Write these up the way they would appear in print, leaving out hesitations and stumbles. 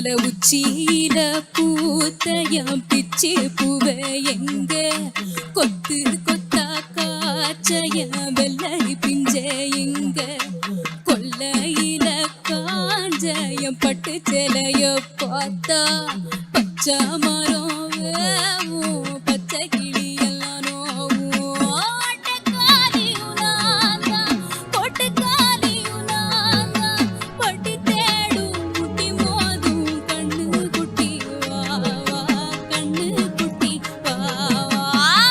மலை உச்சியில பூத்தையம் பிச்சு பூவே எங்க கொத்து கொத்தா காச்சையம் வெள்ளரி பிஞ்சே எங்க கொல்லையில காஞ்சயம் பட்டு சேலைய பார்த்தா பச்சை மரம் வேவும் பச்சை கிளி எல்லாம் நோவும் ஆட்டக்காரியும் நான்தான் கொட்டுக்காரியும் நான்தான் பட்டி தேடும் முட்டி மோதும் கண்ணு குட்டி வா வா கண்ணு குட்டி வா வா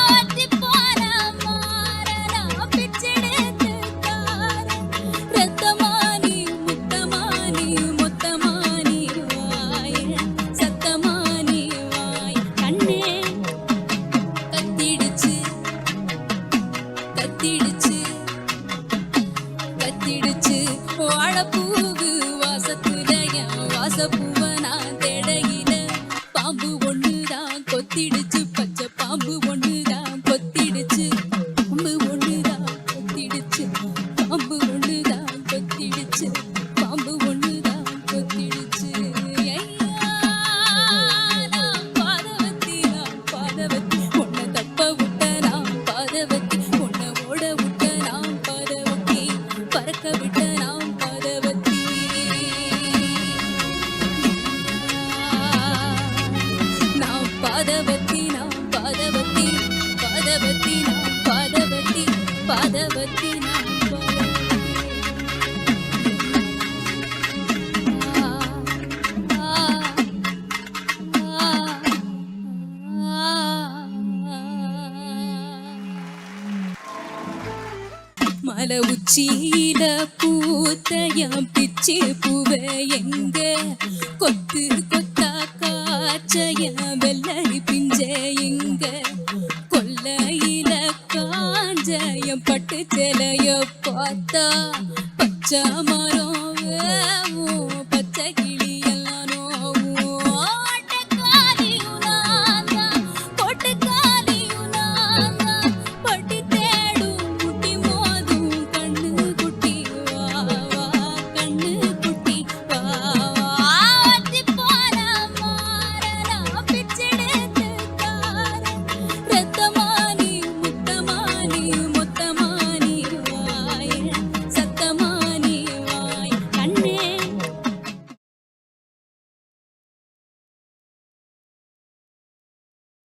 வத்தி போற மாறனா பிச்செடுத்து தாரன் ரத்தமானி முத்தமானி முத்தமானி வாய சத்தமானி வாய் கண்ணே கத்திடுச்சு கத்திடுச்சு கத்திடுச்சு வாழைப்பூவு வாசத்துல என் வாசப்பூவ நான் தேடையில பாம்பு ஒண்ணுதான் கொத்திடுச்சு பச்சை பாம்பு ஒண்ணுதான் கொத்திடுச்சு பாம்பு ஒண்ணுதான் கொத்திடுச்சு பாம்பு ஒண்ணுதான் கொத்திடுச்சு பாம்பு ஒண்ணுதான் கொத்திடுச்சு ஐயா நான் பாதவத்தி உன்னை தப்ப விட்ட நான் பாதவத்தி உன்னை ஓட விட்ட நான் பாதவத்தி பறக்க விட்ட நான் பாதவத்தி நான் பாதவத்தி நான் பாதவத்தி பாதவத்தி நான் பாதவத்தி பாதவத்தி நான் மலை உச்சியில பூத்தையம் பிச்சு பூவே எங்க கொத்து